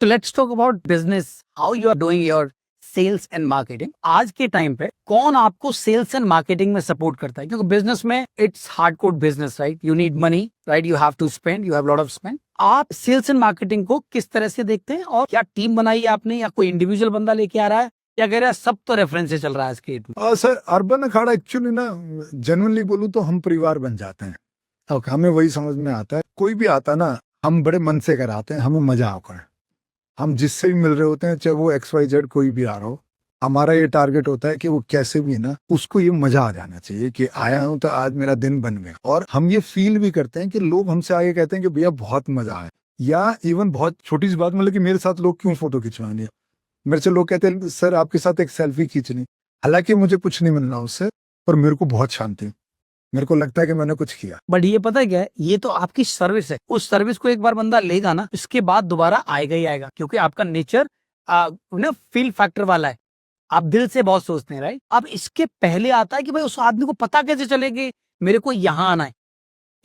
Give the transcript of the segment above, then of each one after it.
तो let's talk about business, how you are doing your sales and marketing. आज के time पे कौन आपको सेल्स एंड मार्केटिंग में सपोर्ट करता है? क्योंकि बिजनेस में it's hardcore business, right? You need money, right? You have to spend, you have lot of spend. आप सेल्स एंड मार्केटिंग को किस तरह से देखते हैं, और क्या टीम बनाई है आपने, या कोई इंडिविजुअल बंदा लेके आ रहा है, या कह रहा है सब तो रेफरेंस से चल रहा है आज के डेट में? सर, अर्बन अखाड़ा एक्चुअली ना, जेन्युइनली बोलूं तो हम परिवार बन जाते हैं। ओके, हमें वही समझ में आता है, कोई भी आता ना, हम बड़े मन से कराते हैं, हमें मजा आता है। हम जिससे भी मिल रहे होते हैं, चाहे वो XYZ कोई भी आ रहा हो, हमारा ये टारगेट होता है कि वो कैसे भी ना, उसको ये मजा आ जाना चाहिए कि आया हूं तो आज मेरा दिन बन गया। और हम ये फील भी करते हैं कि लोग हमसे आगे कहते हैं कि भैया बहुत मजा आया, या इवन बहुत छोटी सी बात, मतलब कि मेरे साथ लोग क्यों फोटो खिंचवानी, मेरे से लोग कहते हैं सर आपके साथ एक सेल्फी खींचनी। हालांकि मुझे कुछ नहीं मिलना उससे, पर मेरे को बहुत शांति, मेरे को लगता है कि मैंने कुछ किया। बट ये पता है क्या है, ये तो आपकी सर्विस है। उस सर्विस को एक बार बंदा लेगा ना, इसके बाद दोबारा आएगा ही आएगा, क्योंकि आपका नेचर ना फील फैक्टर वाला है। आप दिल से बहुत सोचते हैं, राइट? अब इसके पहले आता है कि भाई उस आदमी को पता कैसे चलेगी मेरे को यहाँ आना है।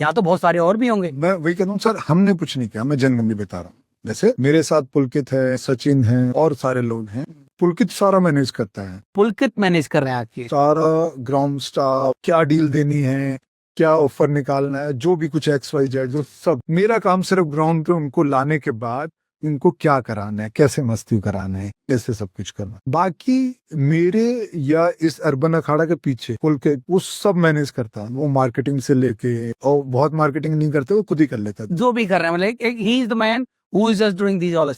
यहाँ तो बहुत सारे और भी होंगे। मैं वही कहता हूँ सर, हमने कुछ नहीं किया, मैं जनरली बता रहा हूँ। जैसे मेरे साथ पुलकित है, सचिन है, और सारे लोग हैं। पुलकित सारा मैनेज करता है, पुलकित मैनेज कर रहे हैं आपकी। सारा ग्राउंड स्टाफ, क्या डील देनी है, क्या ऑफर निकालना है, जो भी कुछ XYZ, जो सब मेरा काम सिर्फ ग्राउंड पे उनको लाने के बाद इनको क्या कराना है, कैसे मस्ती कराना है, कैसे सब कुछ करना। बाकी मेरे या इस अर्बन अखाड़ा के पीछे पुलकित वो सब मैनेज करता है। वो मार्केटिंग से लेके, और बहुत मार्केटिंग नहीं करते, वो खुद ही कर लेता है। जो भी कर रहे हैं, मतलब he is the man who is just doing this all.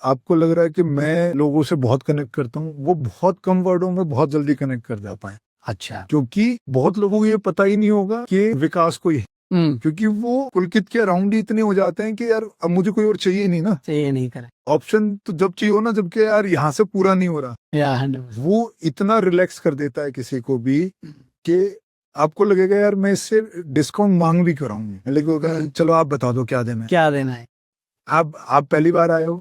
आपको लग रहा है कि मैं लोगों से बहुत कनेक्ट करता हूँ, वो बहुत कम वर्डों में बहुत जल्दी कनेक्ट कर जाता है। अच्छा। क्योंकि बहुत लोगों को ये पता ही नहीं होगा कि विकास कोई है, क्योंकि वो पुलकित के अराउंड ही इतने हो जाते हैं कि यार अब मुझे कोई और चाहिए नहीं ना। चाहिए नहीं करे ऑप्शन तो जब चाहिए हो ना, जबकि यार यहाँ से पूरा नहीं हो रहा, या 100%। वो इतना रिलैक्स कर देता है किसी को भी कि आपको लगेगा यार मैं इससे डिस्काउंट मांग भी कराऊंगी, लेकिन वो कहे, चलो आप बता दो क्या देना है। क्या देना है? आप पहली बार आए हो,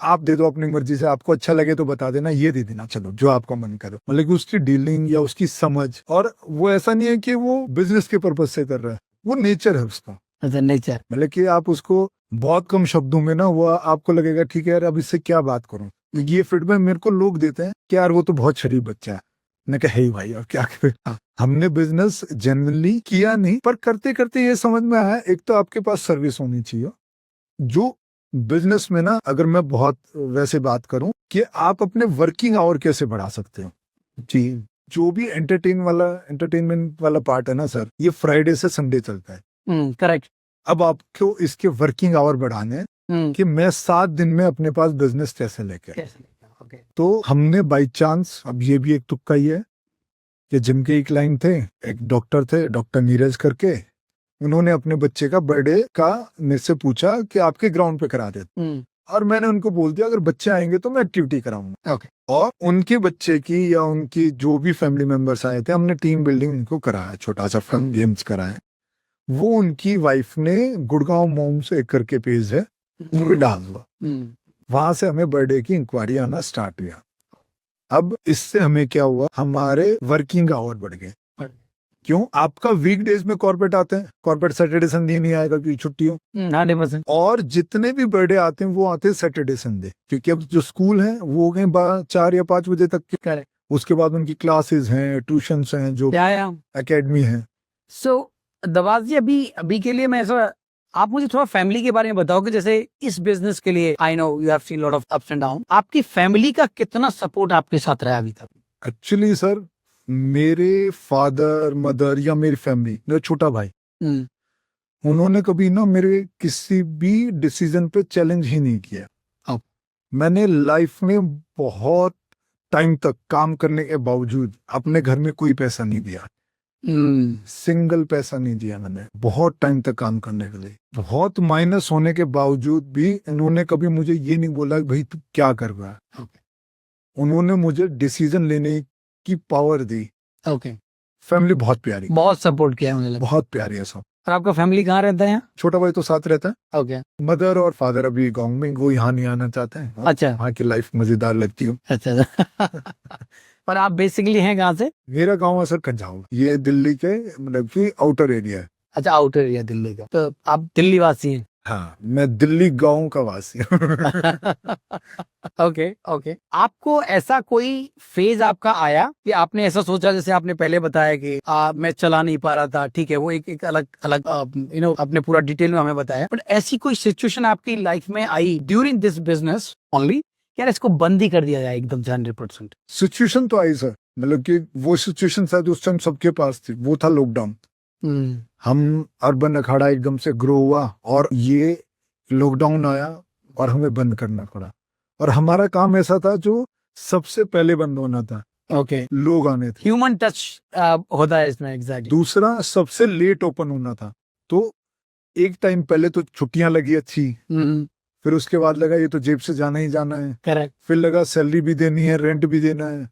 आप दे दो अपनी मर्जी से, आपको अच्छा लगे तो बता देना, ये दे देना, चलो जो आपका मन करे। मतलब कि उसकी डीलिंग या उसकी समझ, और वो ऐसा नहीं है कि वो बिजनेस के पर्पज से कर रहा है, वो नेचर है उसका। नेचर। मतलब कि आप उसको बहुत कम शब्दों में ना, वो आपको लगेगा ठीक है यार अब इससे क्या बात करूं। ये फीडबैक मेरे को लोग देते हैं कि यार वो तो बहुत शरीफ बच्चा है। मैं कहा हे भाई अब क्या करें, हमने बिजनेस जनरली किया नहीं, पर करते करते ये समझ में आया, एक तो आपके पास सर्विस होनी चाहिए। जो बिजनेस में ना, अगर मैं बहुत वैसे बात करूं कि आप अपने वर्किंग आवर कैसे बढ़ा सकते हो जी, जो भी एंटरटेनमेंट वाला पार्ट है ना सर, ये फ्राइडे से संडे चलता है। करेक्ट। अब आपको इसके वर्किंग आवर बढ़ाने हैं कि मैं 7 दिन में अपने पास बिजनेस कैसे लेके। तो हमने बाई चांस, अब ये भी एक तुक्का ही है कि जिम के एक लाइन थे, एक डॉक्टर थे, डॉक्टर नीरज करके, उन्होंने अपने बच्चे का बर्थडे का मेरे से पूछा कि आपके ग्राउंड पे करा देते, और मैंने उनको बोल दिया अगर बच्चे आएंगे तो मैं एक्टिविटी कराऊंगा। और उनके बच्चे की या उनकी जो भी फैमिली मेंबर्स आए थे, हमने टीम बिल्डिंग उनको कराया, छोटा सा फन गेम्स कराया। वो उनकी वाइफ ने गुड़गांव मोम्स एक करके पेज है, उन पे डाल हुआ, वहां से हमें बर्थडे की इंक्वायरी आना स्टार्ट हुआ। अब इससे हमें क्या हुआ, हमारे वर्किंग आवर बढ़ गए। क्यों? आपका वीकडेज में कॉर्पोरेट आते हैं, कॉर्पोरेट सैटरडे संडे नहीं आएगा क्योंकि छुट्टी हो। 100%। और जितने भी बर्थडे आते हैं वो आते हैं सैटरडे संडे, क्योंकि अब जो स्कूल हैं वो हो गए 4 या 5 बजे तक के। उसके बाद उनकी क्लासेस हैं, ट्यूशंस हैं, जो एकेडमी है। सो दवाज जी, अभी के लिए मैं ऐसा, आप मुझे थोड़ा फैमिली के बारे में बताओ कि जैसे इस बिजनेस के लिए I know you have seen lot of ups and down, आपकी फैमिली का कितना सपोर्ट आपके साथ रहा अभी तक? एक्चुअली सर, मेरे फादर मदर या मेरी फैमिली, मेरा छोटा भाई, उन्होंने कभी ना मेरे किसी भी डिसीजन पे चैलेंज ही नहीं किया। मैंने लाइफ में बहुत टाइम तक काम करने के बावजूद अपने घर में कोई पैसा नहीं दिया, सिंगल पैसा नहीं दिया मैंने, बहुत टाइम तक काम करने के लिए। बहुत माइनस होने के बावजूद भी इन्होंने कभी मुझे ये नहीं बोला कि भाई तू क्या कर रहा है। उन्होंने मुझे डिसीजन लेने की पावर दी। फैमिली बहुत प्यारी, बहुत सपोर्ट किया मुझे लगता है। बहुत प्यारी है सब। और आपका फैमिली कहाँ रहता है? छोटा भाई तो साथ रहता है। मदर और फादर अभी गाँव में, वो यहाँ नहीं आना चाहते हैं। अच्छा। वहाँ की लाइफ मजेदार लगती है। अच्छा। पर आप बेसिकली हैं कहाँ से? मेरा गाँव है सर कंझाऊ, ये दिल्ली के मतलब की आउटर एरिया है। अच्छा, आउटर एरिया दिल्ली का, तो आप दिल्ली वासी हैं? हाँ, मैं दिल्ली गांव का वासी हूँ। ओके ओके, आपको ऐसा कोई फेज आपका आया कि आपने ऐसा सोचा, जैसे आपने पहले बताया कि मैं चला नहीं पा रहा था, ठीक है, वो एक अलग अलग आपने पूरा डिटेल में हमें बताया, बट ऐसी कोई सिचुएशन आपकी लाइफ में आई ड्यूरिंग दिस बिजनेस ओनली, यार इसको बंद ही कर दिया जाए एकदम से 100%? सिचुएशन तो आई सर, मतलब कि वो सिचुएशन शायद उस टाइम सबके पास थी, वो था लॉकडाउन। हम अर्बन अखाड़ा एकदम से ग्रो हुआ और ये लॉकडाउन आया और हमें बंद करना पड़ा। और हमारा काम ऐसा था जो सबसे पहले बंद होना था। ओके, लोग आने थे। ह्यूमन टच होता है इसमें, एग्जैक्टली। दूसरा, सबसे लेट ओपन होना था। तो एक टाइम पहले तो छुट्टियां लगी अच्छी, फिर उसके बाद लगा ये तो जेब से जाना ही जाना है। करेक्ट। फिर लगा सैलरी भी देनी है, रेंट भी देना है,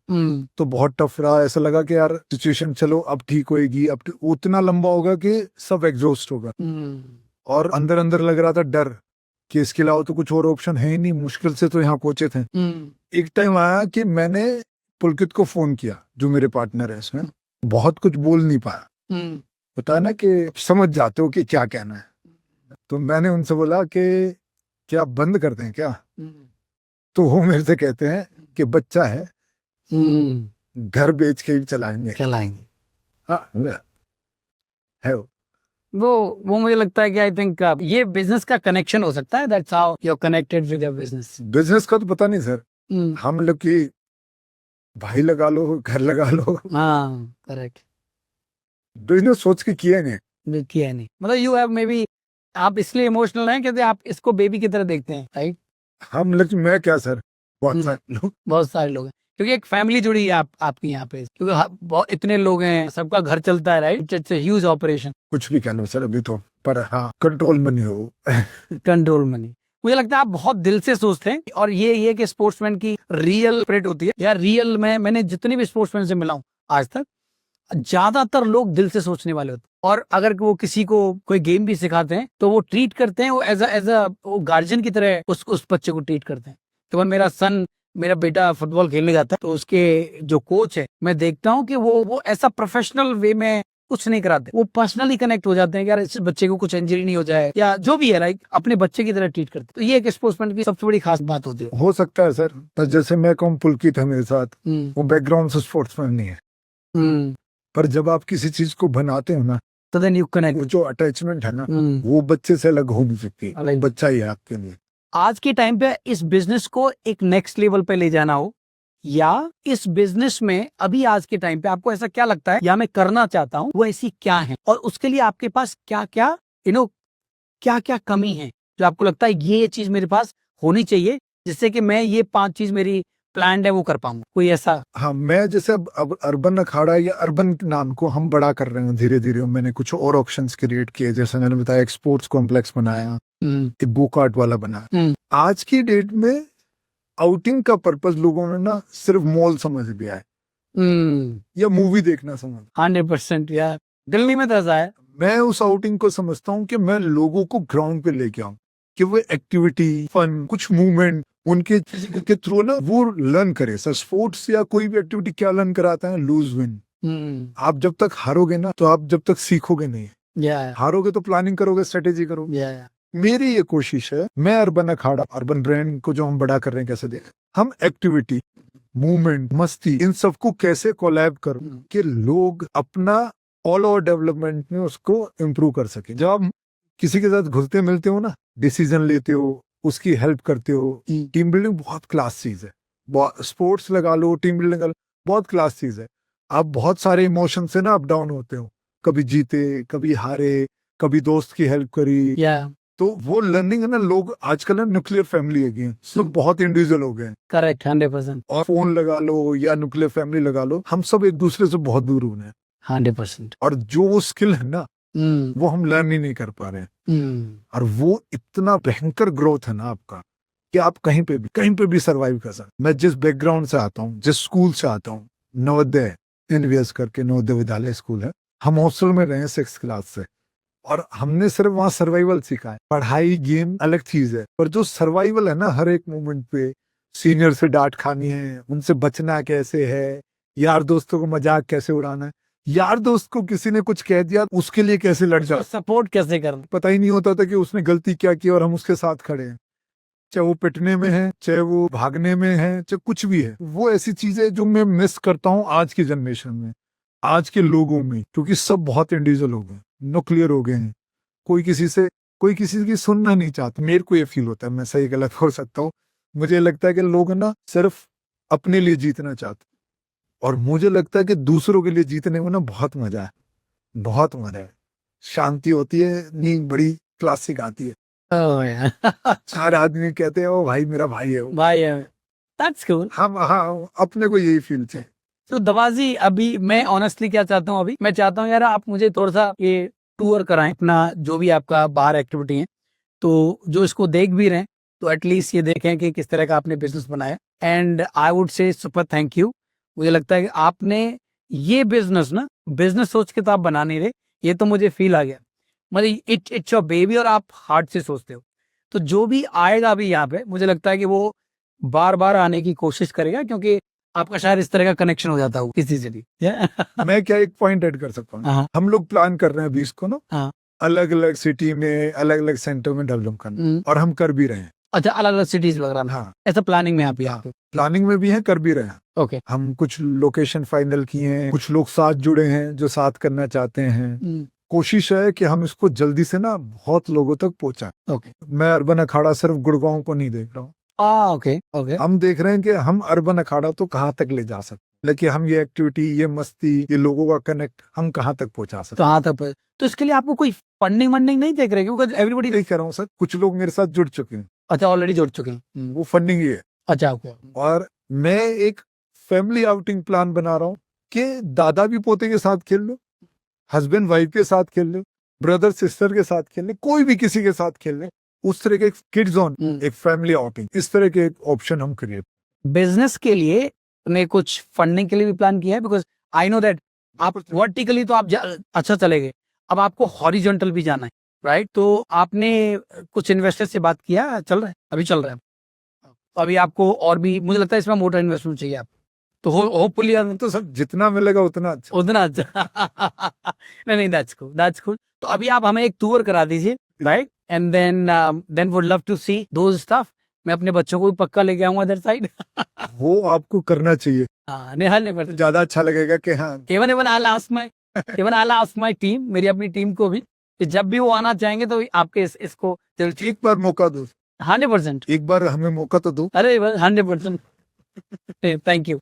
तो बहुत टफ रहा। ऐसा लगा कि यार सिचुएशन चलो अब ठीक होएगी, अब उतना लंबा होगा कि सब एग्जॉस्ट होगा। और अंदर अंदर लग रहा था डर कि इसके अलावा तो कुछ और ऑप्शन है ही नहीं, मुश्किल से तो यहाँ पहुंचे थे। एक टाइम आया कि मैंने पुलकित को फोन किया, जो मेरे पार्टनर है इसमें। बहुत कुछ बोल नहीं पाया, पता है ना कि समझ जाते हो कि क्या कहना है। तो मैंने उनसे बोला कि क्या बंद कर दें क्या? तो वो मेरे से कहते हैं कि बच्चा है, घर बेच के ही चलाएंगे। हाँ, है वो मुझे लगता है कि आई थिंक ये बिजनेस का कनेक्शन हो सकता है, that's how you are connected with your business. Business का तो पता नहीं सर, हम लोग की भाई लगा लो, घर लगा लो। हाँ, करेक्ट। बिजनेस सोच के किया नहीं, किया नहीं, मतलब यू हैव मे बी, आप इसलिए इमोशनल हैं क्योंकि आप इसको बेबी की तरह देखते हैं, राइट? हम लोग, मैं क्या सर, बहुत सारे लोग, बहुत सारे लोग हैं, क्योंकि एक फैमिली जुड़ी है आपकी यहाँ पे, क्योंकि बहुत इतने लोग हैं, सबका घर चलता है, right? It's a huge operation. कुछ भी कह लो सर अभी तो, पर हाँ, कंट्रोल में नहीं हो। कंट्रोल मनी, मुझे लगता है आप बहुत दिल से सोचते हैं, और ये कि स्पोर्ट्समैन की रियल स्पिरिट होती है यार। रियल में मैंने जितने भी स्पोर्ट्समैन से मिला हूं आज तक, ज्यादातर लोग दिल से सोचने वाले होते हैं। और अगर वो किसी को कोई गेम भी सिखाते हैं तो वो ट्रीट करते हैं, वो एज अ वो गार्जियन की तरह उस बच्चे को ट्रीट करते हैं। तो मेरा बेटा फुटबॉल खेलने जाता है, तो उसके जो कोच है, मैं देखता हूँ कि वो ऐसा प्रोफेशनल वे में कुछ नहीं कराते, वो पर्सनली कनेक्ट हो जाते हैं कि यार इस बच्चे को कुछ इंजरी नहीं हो जाए, या जो भी है, लाइक अपने बच्चे की तरह ट्रीट करते हैं। तो ये एक स्पोर्ट्समैन की सबसे बड़ी खास बात होती है। हो सकता है सर, पर जैसे मैं कहूँ पुलकित है मेरे साथ, वो बैकग्राउंड से स्पोर्ट्समैन नहीं है, पर जब आप किसी चीज को बनाते हो ना, तो देन यू कनेक्ट, वो जो अटैचमेंट है ना, वो बच्चे से अलग हो नहीं सकती। बच्चा ही है आपके लिए। आज के टाइम पे इस बिजनेस को एक नेक्स्ट लेवल पे ले जाना हो, या इस बिजनेस में अभी आज के टाइम पे आपको ऐसा क्या लगता है, या मैं करना चाहता हूँ, वो ऐसी क्या है, और उसके लिए आपके पास क्या क्या क्या क्या कमी है, जो आपको लगता है ये चीज मेरे पास होनी चाहिए, जिससे कि मैं ये 5 चीज मेरी प्लान है वो कर पाऊंगा, कोई ऐसा? हाँ, मैं जैसे अब अर्बन अखाड़ा या अर्बन नाम को हम बड़ा कर रहे हैं धीरे धीरे। मैंने कुछ और ऑप्शंस क्रिएट किए, जैसे मैंने बताया, एक स्पोर्ट्स कॉम्प्लेक्स बनाया, एक गो कार्ट वाला बनाया। आज की डेट में आउटिंग का पर्पस लोगों ने ना सिर्फ मॉल समझ लिया है, या मूवी देखना समझ। 100% यार, दिल्ली में तो ऐसा है। मैं उस आउटिंग को समझता हूँ कि मैं लोगों को ग्राउंड पे लेके आऊं, कि वो एक्टिविटी, फन, कुछ मूवमेंट उनके के थ्रू ना वो लर्न करे। सर, स्पोर्ट्स या कोई भी एक्टिविटी क्या लर्न कराता है? Loose win. आप जब तक हारोगे ना, तो आप जब तक सीखोगे नहीं। हारोगे तो प्लानिंग करोगे, स्ट्रेटेजी करोगे। मेरी ये कोशिश है, मैं अर्बन अखाड़ा, अर्बन ब्रांड को जो हम बड़ा कर रहे हैं, कैसे देखें हम एक्टिविटी, मूवमेंट, मस्ती, इन सबको कैसे कोलैब करूं कि लोग अपना ऑल ओवर डेवलपमेंट में उसको इम्प्रूव कर सके। जब आप किसी के साथ घुलते मिलते हो ना, डिसीजन लेते हो, उसकी हेल्प करते हो, टीम बिल्डिंग बहुत क्लास चीज है। स्पोर्ट्स लगा लो, टीम बिल्डिंग लगा लो, बहुत क्लास चीज है। आप बहुत सारे इमोशन से ना अप डाउन होते हो, कभी जीते, कभी हारे, कभी दोस्त की हेल्प करी, तो वो लर्निंग है ना। लोग आजकल ना न्यूक्लियर फैमिली है गए, सब बहुत इंडिविजुअल हो गए। करेक्ट, 100%। और फोन लगा लो या न्यूक्लियर फैमिली लगा लो, हम सब एक दूसरे से बहुत दूर हुए हैं। 100%। और जो स्किल है ना, वो हम लर्न ही नहीं कर पा रहे हैं। और वो इतना भयंकर ग्रोथ है ना आपका, कि आप कहीं पे भी सरवाइव कर सकते। मैं जिस बैकग्राउंड से आता हूँ, जिस स्कूल से आता हूँ, नवोदय NVS करके नवोदय विद्यालय स्कूल है, हम हॉस्टल में रहे 6th क्लास से, और हमने सिर्फ वहां सर्वाइवल सीखा है। पढ़ाई गेम अलग चीज है, पर जो सर्वाइवल है ना, हर एक मोमेंट पे सीनियर से डांट खानी है, उनसे बचना कैसे है, यार दोस्तों को मजाक कैसे उड़ाना है, यार दोस्त को किसी ने कुछ कह दिया, उसके लिए कैसे लड़ जाते, सपोर्ट कैसे करना। पता ही नहीं होता था कि उसने गलती क्या की और हम उसके साथ खड़े हैं, चाहे वो पिटने में है, चाहे वो भागने में है, चाहे कुछ भी है। वो ऐसी चीजें जो मैं मिस करता हूँ आज की जनरेशन में, आज के लोगों में, क्योंकि सब बहुत इंडिविजुअल हो गए, न्यूक्लियर हो गए हैं। कोई किसी की सुनना नहीं चाहता। मेरे को ये फील होता है, मैं सही गलत हो सकता हूँ, मुझे लगता है कि लोग ना सिर्फ अपने लिए जीतना चाहते, और मुझे लगता है कि दूसरों के लिए जीतने में ना बहुत मजा है, बहुत मजा है, शांति होती है, नींद बड़ी क्लासिक आती है। ओह यार सारे आदमी कहते हैं ओ भाई मेरा भाई है वो। भाई दैट्स कूल। हम हाँ अपने को यही फील थे। तो दवाजी, अभी मैं ऑनेस्टली क्या चाहता हूँ, अभी मैं चाहता हूँ यार आप मुझे थोड़ा सा ये टूर कराएं अपना, जो भी आपका बाहर एक्टिविटी है, तो जो इसको देख भी रहे हैं तो एटलीस्ट ये देखें कि किस तरह का आपने बिजनेस बनाया। And I would say super thank you. मुझे लगता है कि आपने ये बिजनेस ना बिजनेस सोच के तो आप बना नहीं रहे, ये तो मुझे फील आ गया, मतलब इट्स योर बेबी और आप हार्ट से सोचते हो। तो जो भी आएगा अभी यहाँ पे, मुझे लगता है कि वो बार बार आने की कोशिश करेगा, क्योंकि आपका शायद इस तरह का कनेक्शन हो जाता हो किसी से भी। मैं क्या एक पॉइंट ऐड कर सकता हूँ, हाँ हम लोग प्लान कर रहे हैं अभी इसको ना हाँ। अलग अलग सिटी में, अलग अलग सेंटर में डेवलप करना, और हम कर भी रहे हैं। अच्छा, अलग अलग सिटीज वगैरह में, हाँ ऐसा प्लानिंग में आप यहाँ पे? प्लानिंग में भी है, कर भी रहे हैं। ओके। हम कुछ लोकेशन फाइनल किए हैं, कुछ लोग साथ जुड़े हैं जो साथ करना चाहते हैं। कोशिश है कि हम इसको जल्दी से ना बहुत लोगों तक पहुंचाएं। ओके। मैं अर्बन अखाड़ा सिर्फ गुड़गांव को नहीं देख रहा हूँ, ओके ओके। हम देख रहे हैं कि हम अर्बन अखाड़ा तो कहाँ तक ले जा सकते, लेकिन हम ये एक्टिविटी, ये मस्ती, ये लोगों का कनेक्ट हम कहाँ तक पहुंचा सकते। तो हाँ तब तो इसके लिए आपको कोई फंडिंग वंडिंग नहीं देख रहे, क्योंकि एवरीबॉडी। यही कह रहा हूँ सर, कुछ लोग मेरे साथ जुड़ चुके हैं। अच्छा, ऑलरेडी जुड़ चुके हैं। वो फंडिंग ही है। अच्छा ओके। और मैं एक फैमिली आउटिंग प्लान बना रहा हूँ कि दादा भी पोते के साथ खेल लो, हस्बैंड वाइफ के साथ खेल लो, ब्रदर सिस्टर के साथ खेल ले, कोई भी किसी के साथ खेल ले, उस तरह के किड्स जोन, एक फैमिली आउटिंग, इस तरह के ऑप्शन हम क्रिएट। बिजनेस के लिए ने कुछ फंडिंग के लिए भी प्लान किया है, बिकॉज आई नो दैट आप वर्टिकली तो आप अच्छा चले गए, अब आपको हॉरिजॉन्टल भी जाना है, राइट? तो आपने कुछ इन्वेस्टर से बात किया? चल रहा है, अभी चल रहा है। तो अभी आपको और भी मुझे लगता है इसमें मोटा इन्वेस्टमेंट चाहिए आप, तो होपफुली तो सब जितना मिलेगा उतना अच्छा, उतना अच्छा। नहीं, दैट्स कूल, दैट्स कूल। तो अभी आप हमें एक टूर करा दीजिए, right? And then would love to see those stuff. मैं अपने बच्चों को भी पक्का लेके आऊंगा इधर साइड। वो आपको करना चाहिए। हाँ, निहाल ने बता, ज्यादा अच्छा लगेगा कि हाँ even I'll ask my team, मेरी अपनी टीम को भी, कि जब भी वो आना चाहेंगे तो आपके इसको एक बार मौका दो, 100%, एक बार हमें मौका तो दो। अरे 100%। Thank you.